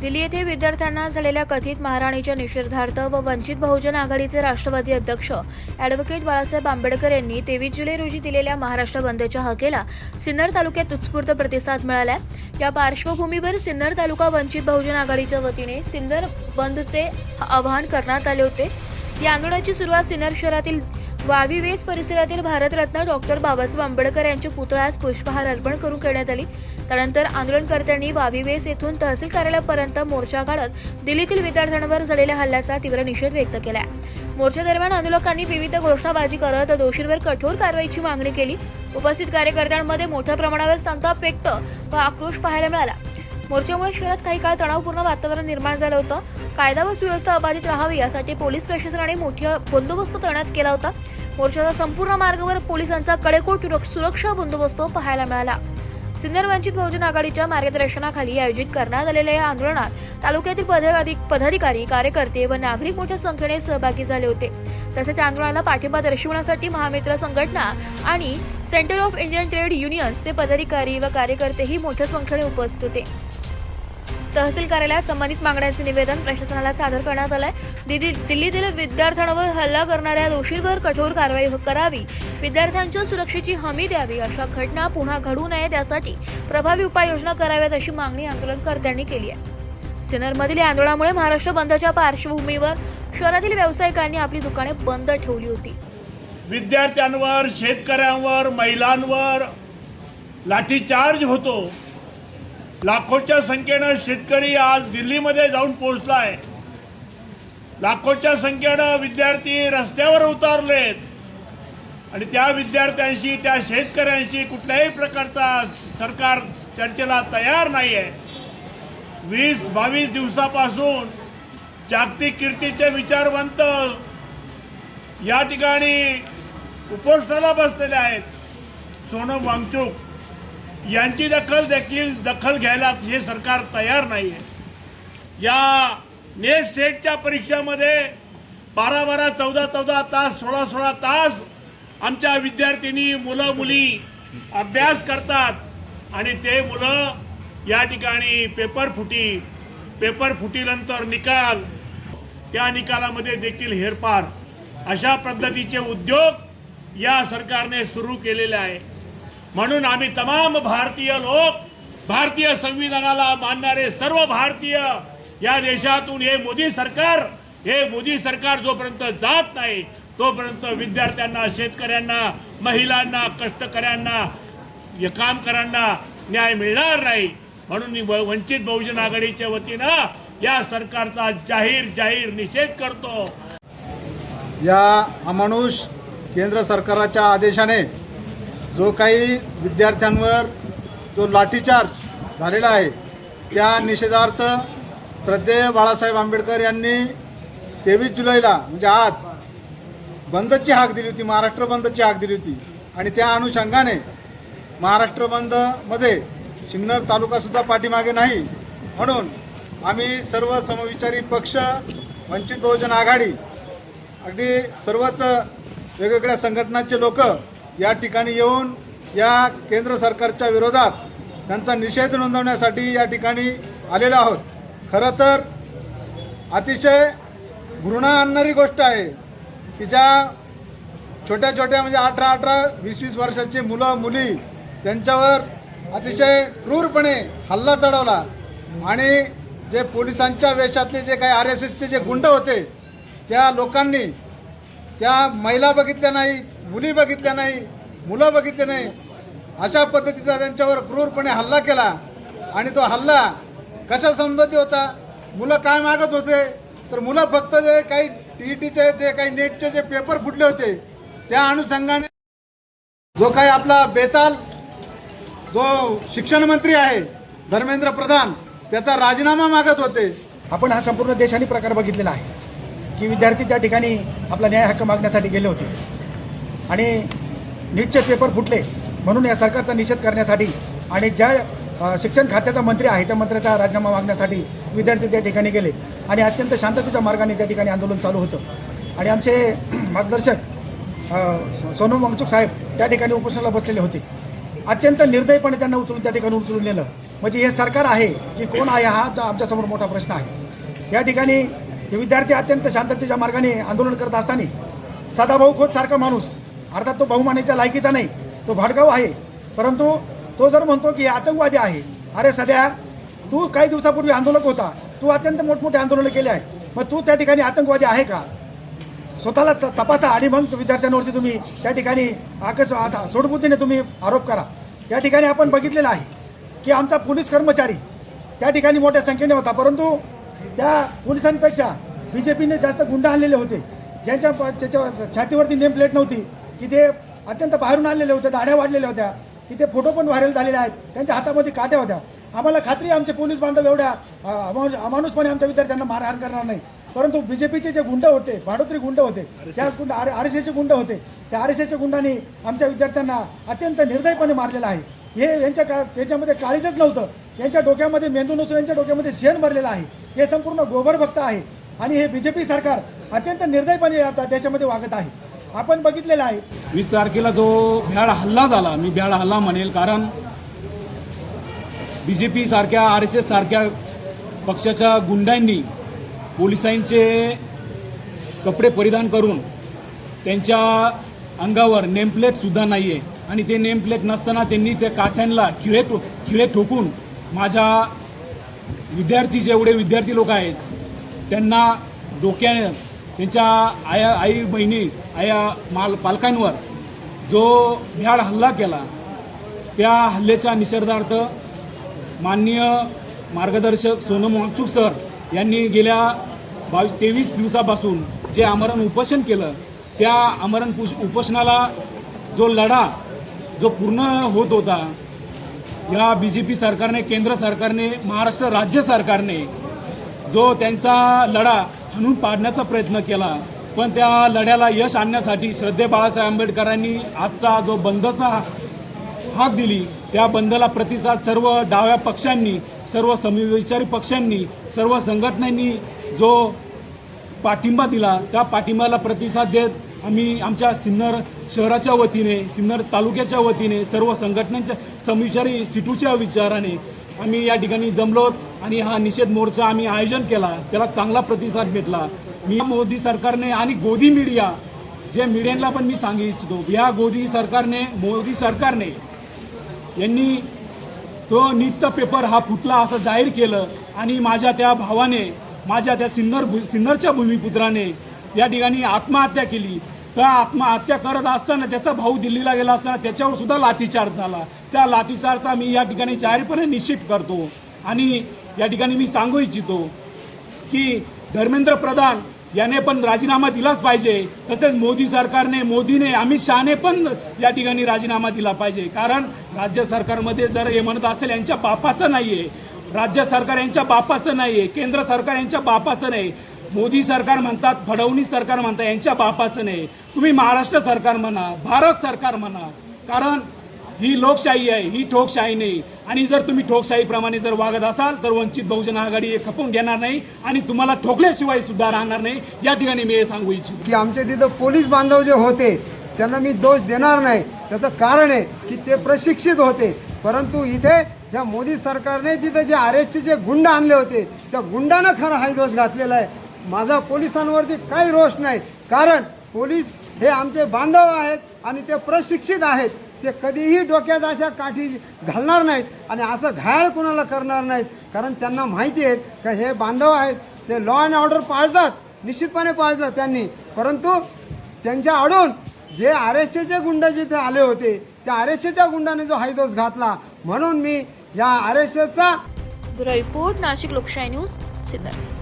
दिल्ली येथे विद्यार्थ्यांना झालेल्या कथित मारहाणीच्या निषेधार्थ व वंचित बहुजन आघाडीचे राष्ट्रवादी अध्यक्ष ॲडव्होकेट बाळासाहेब आंबेडकर यांनी 23 जुलै रोजी दिलेल्या महाराष्ट्र बंदच्या हाकेला सिन्नर तालुक्यात उत्स्फूर्त प्रतिसाद मिळाला। या पार्श्वभूमीवर सिन्नर तालुका वंचित बहुजन आघाडीच्या वतीने सिन्नर बंदचे आवाहन करण्यात आले होते। या आंदोलनाची सुरुवात सिन्नर शहरातील वावी वेस परिसरातील भारतरत्न डॉक्टर बाबासाहेब आंबेडकर यांच्या पुतळ्यास पुष्पहार अर्पण करून करण्यात आली। त्यानंतर आंदोलनकर्त्यांनी वावी वेस येथून तहसील कार्यालयापर्यंत मोर्चा काढत दिल्लीतील विद्यार्थ्यांवर झालेल्या हल्ल्याचा तीव्र निषेध व्यक्त केला। मोर्चा दरम्यान आंदोलकांनी विविध घोषणाबाजी करत दोषींवर कठोर कारवाईची मागणी केली। उपस्थित कार्यकर्त्यांमध्ये मोठ्या प्रमाणावर संताप व्यक्त व आक्रोश पाहायला मिळाला। मोर्चामुळे शहरात काही काळ तणावपूर्ण वातावरण निर्माण झालं होतं। कायदा व सुव्यवस्था अबाधित राहावी यासाठी पोलीस प्रशासनाने मोठा बंदोबस्त तैनात केला होता। मोर्चाच्या संपूर्ण मार्गावर पोलिसांचा कडेकोट सुरक्षा बंदोबस्त पाहायला मिळाला। सिन्नर वंचित बहुजन आघाडीच्या मार्गदर्शनाखाली आयोजित करण्यात आलेल्या या आंदोलनात तालुक्यातील पदाधिकारी, कार्यकर्ते व नागरिक मोठ्या संख्येने सहभागी झाले होते। तसेच आंदोलनाला पाठिंबा दर्शवण्यासाठी महामित्र संघटना आणि सेंटर ऑफ इंडियन ट्रेड युनियन्सचे पदाधिकारी व कार्यकर्तेही मोठ्या संख्येने उपस्थित होते। तहसील कार्यालयात संबंधित मागण्यांचे निवेदन प्रशासनाला सादर करण्यात आले। दिल्लीतील विद्यार्थ्यांवर हल्ला करणाऱ्या दोषींवर कठोर कारवाई करावी, विद्यार्थ्यांच्या सुरक्षेची हमी द्यावी, अशा घटना पुन्हा घडू नये त्यासाठी प्रभावी उपाययोजना कराव्यात अशी मागणी आंदोलनकर्त्यांनी केली आहे। सिन्नरमधील या आंदोलनामुळे महाराष्ट्र बंदच्या पार्श्वभूमीवर शहरातील व्यावसायिकांनी आपली दुकाने बंद ठेवली होती। विद्यार्थ्यांवर, शेतकऱ्यांवर, महिलांवर लाठीचार्ज होतो। लाखोच्या संख्येनं शेतकरी आज दिल्लीमध्ये जाऊन पोहोचलाय। लाखोच्या संख्येनं विद्यार्थी रस्त्यावर उतरलेत आणि त्या विद्यार्थ्यांशी, त्या शेतकऱ्यांशी कुठल्याही प्रकारचा सरकार चर्चेला तयार नाही आहे। 20-22 दिवसापासून जागतिक कीर्तीचे विचारवंत या ठिकाणी उपोषणाला बसलेले आहेत। सोनम वांगचुक यांची दखल घ्यायला हे सरकार तयार नाही आहे। या नेट सेटच्या परीक्षामध्ये 12-12, 14-14 तास, 16-16 तास आमच्या विद्यार्थिनी, मुलं मुली अभ्यास करतात आणि ते मुलं या ठिकाणी पेपर फुटीनंतर निकाल, त्या निकालामध्ये देखील हेरफार, अशा पद्धतीचे उद्योग या सरकारने सुरू केलेले आहे। म्हणून आम्ही तमाम भारतीय लोक, भारतीय संविधानाला मानणारे सर्व भारतीय या देशातून हे मोदी सरकार जोपर्यंत जात नाही तोपर्यंत विद्यार्थ्यांना, शेतकऱ्यांना, महिलांना, कष्टकऱ्यांना, कामगारांना न्याय मिळणार नाही। म्हणून वंचित बहुजन आघाडीच्या वतीनं या सरकारचा जाहीर निषेध करतो। या अमानुष केंद्र सरकारच्या आदेशाने जो काही विद्यार्थ्यांवर जो लाठीचार्ज झालेला आहे त्या निषेधार्थ श्रद्धेय बाळासाहेब आंबेडकर यांनी 23 जुलैला म्हणजे आज बंदची हाक दिली होती, महाराष्ट्र बंदची हाक दिली होती। आणि त्या अनुषंगाने महाराष्ट्र बंदमध्ये सिन्नर तालुकासुद्धा पाठीमागे नाही, म्हणून आम्ही सर्व समविचारी पक्ष, वंचित बहुजन आघाडी, अगदी सर्वच वेगवेगळ्या संघटनांचे लोक या ठिकाणी येऊन या केंद्र सरकारच्या विरोधात त्यांचा निषेध नोंदवण्यासाठी या ठिकाणी आलेलो आहोत। खरं तर अतिशय घृणा आणणारी गोष्ट आहे की ज्या छोट्या म्हणजे 18, 20 वर्षाचे मुलं मुली त्यांच्यावर अतिशय क्रूरपणे हल्ला चढवला आणि जे पोलिसांच्या वेशातले जे काही RSSचे जे गुंड होते त्या लोकांनी त्या महिला बघितल्या नाही, मुली बघितल्या नाही, मुलं बघितले नाही, अशा पद्धतीचा त्यांच्यावर क्रूरपणे हल्ला केला। आणि तो हल्ला कशा संबंधी होता? मुलं काय मागत होते तर मुलं फक्त जे काही TETचे, जे काही नेटचे जे पेपर फुटले होते त्या अनुषंगाने जो काही आपला बेताल जो शिक्षण मंत्री आहे धर्मेंद्र प्रधान त्याचा राजीनामा मागत होते। आपण हा संपूर्ण देशाने प्रकार बघितलेला आहे की विद्यार्थी त्या ठिकाणी आपला न्याय हक्क मागण्यासाठी गेले होते आणि नीटचे पेपर फुटले म्हणून या सरकारचा निषेध करण्यासाठी आणि ज्या शिक्षण खात्याचा मंत्री आहे त्या मंत्र्याचा राजीनामा मागण्यासाठी विद्यार्थी त्या ठिकाणी गेले आणि अत्यंत शांततेच्या मार्गाने त्या ठिकाणी आंदोलन चालू होतं। आणि आमचे मार्गदर्शक सोनम वांगचुक साहेब त्या ठिकाणी उपोषणाला बसलेले होते। अत्यंत निर्दयपणे त्यांना त्या ठिकाणी उचलून नेलं म्हणजे हे सरकार आहे की कोण आहे, हा आमच्यासमोर मोठा प्रश्न आहे. या ठिकाणी हे विद्यार्थी अत्यंत शांततेच्या मार्गाने आंदोलन करत असताना सदाभाऊ खोत सारखा माणूस, अर्थात तो बहुमानाच्या लायकीचा नाही, तो भडकाऊ आहे, परंतु तो जर म्हणतो की आतंकवादी आहे, अरे सध्या तू काही दिवसापूर्वी आंदोलक होता, तू अत्यंत मोठमोठे आंदोलनं केले आहे, मग तू त्या ठिकाणी आतंकवादी आहे का? स्वतःला तपासा आणि मग विद्यार्थ्यांवरती तुम्ही त्या ठिकाणी सोडबुद्धीने तुम्ही आरोप करा. या ठिकाणी आपण बघितलेलं आहे की आमचा पोलीस कर्मचारी त्या ठिकाणी मोठ्या संख्येने होता, परंतु त्या पोलिसांपेक्षा BJPने जास्त गुंड आणलेले होते, ज्यांच्या छातीवरती नेम प्लेट नव्हती, की ते अत्यंत बाहेरून आणलेले होते, दाढ्या वाढलेल्या होत्या, की ते फोटो पण व्हायरल झालेले आहेत, त्यांच्या हातामध्ये काट्या होत्या. आम्हाला खात्री आमचे पोलीस बांधव एवढ्या अमानुषपणे आमच्या विद्यार्थ्यांना मारहाण करणार नाही, परंतु BJPचे जे गुंड होते, भाडोत्री गुंड होते, त्या गुंड RSSचे गुंड होते, त्या RSSच्या गुंडांनी आमच्या विद्यार्थ्यांना अत्यंत निर्दयपणे मारलेलं आहे. हे यांच्यामध्ये काळीजच नव्हतं, यांच्या डोक्यामध्ये मेंदू नसून यांच्या डोक्यामध्ये शेण भरलेलं आहे. हे संपूर्ण गोबर भक्त आहे आणि हे BJP सरकार अत्यंत निर्दयपणे आता देशामध्ये वागत आहे. आपण बघितलेलं आहे 20 तारखेला जो भ्याड हल्ला झाला, मी भ्याड हल्ला म्हणेल, कारण BJP सारख्या RSS सारख्या पक्षाच्या गुंडांनी पोलिसांचे कपडे परिधान करून त्यांच्या अंगावर नेमप्लेटसुद्धा नाही आहे आणि ते नेमप्लेट नसताना त्यांनी त्या काठ्यांना खिळे ठोकून माझ्या जेवढे विद्यार्थी लोक आहेत त्यांना डोक्याने त्यांच्या आई बहिणी पालकांवर जो भ्याड हल्ला केला, त्या हल्ल्याच्या निषेधार्थ माननीय मार्गदर्शक सोनम वांगचूक सर यांनी गेल्या 23 दिवसापासून जे आमरण उपोषण केलं, त्या आमरण उपोषणाला जो लढा जो पूर्ण होत होता, या BJP सरकारने, केंद्र सरकारने, महाराष्ट्र राज्य सरकारने जो त्यांचा लढा हाणून पाडण्याचा प्रयत्न केला, पण त्या लढ्याला यश आणण्यासाठी श्रद्धे बाळासाहेब आंबेडकरांनी आजचा जो बंदचा हाक दिली, त्या बंदला प्रतिसाद सर्व डाव्या पक्षांनी, सर्व समविचारी पक्षांनी, सर्व संघटनांनी जो पाठिंबा दिला, त्या पाठिंब्याला प्रतिसाद देत आम्ही आमच्या सिन्नर शहराच्या वतीने, सिन्नर तालुक्याच्या वतीने, सर्व संघटनांच्या समविचारी सिटूच्या विचाराने आम्ही या ठिकाणी जमलोत आणि हा निषेध मोर्चा आम्ही आयोजन केला. त्याला चांगला प्रतिसाद भेटला. मी मोदी सरकारने आणि गोदी मीडिया, जे मीडियाला पण मी सांगू इच्छितो, या मोदी सरकारने यांनी तो नीटचा पेपर हा फुटला असं जाहीर केलं आणि माझ्या त्या भावाने, माझ्या त्या सिन्नरच्या भूमिपुत्राने या ठिकाणी आत्महत्या केली. त्या आत्महत्या करत असताना त्याचा भाऊ दिल्लीला गेला असताना त्याच्यावर सुद्धा लाठीचार्ज झाला. त्या लाठीचार्जचा मी या ठिकाणी जाहीरपणे निषेध करतो आणि या ठिकाणी मी सांगू इच्छितो की धर्मेंद्र प्रधान याने पण राजीनामा दिलाच पाहिजे, तसेच मोदीने अमित शहाने पण या ठिकाणी राजीनामा दिला पाहिजे. कारण राज्य सरकारमध्ये जर हे म्हणत असेल यांच्या बापाचं नाही आहे, राज्य सरकार यांच्या बापाचं नाही आहे, केंद्र सरकार यांच्या बापाचं नाही, मोदी सरकार म्हणतात, फडणवीस सरकार म्हणतात, यांच्या बापाचं नाही. तुम्ही महाराष्ट्र सरकार म्हणा, भारत सरकार म्हणा, कारण ही लोकशाही आहे, ही ठोकशाही नाही. आणि जर तुम्ही ठोकशाहीप्रमाणे जर वागत असाल तर वंचित बहुजन आघाडी हे खपवून घेणार नाही आणि तुम्हाला ठोकल्याशिवाय सुद्धा राहणार नाही. या ठिकाणी मी हे सांगू इच्छितो की आमच्या तिथं पोलीस बांधव जे होते त्यांना मी दोष देणार नाही. त्याचं कारण आहे की ते प्रशिक्षित होते, परंतु इथे ज्या मोदी सरकारने तिथे जे RSSचे जे गुंड आणले होते त्या गुंडानं खरा हा दोष घातलेला आहे. माझा पोलिसांवरती काही रोष नाही, कारण पोलीस हे आमचे बांधव आहेत आणि ते प्रशिक्षित आहेत. ते कधीही डोक्यात अशा काठी घालणार नाहीत आणि असं घायल कुणाला करणार नाहीत, कारण त्यांना माहिती आहे का हे बांधव आहेत, ते लॉ अँड ऑर्डर पाळतात, निश्चितपणे पाळतात त्यांनी. परंतु त्यांच्या आडून जे RSSचे गुंड जिथे आले होते त्या RSSच्या गुंडाने जो हायदोस घातला, म्हणून मी या RSSचा ब्युरो रिपोर्ट, नाशिक लोकशाही न्यूज, सिन्नर.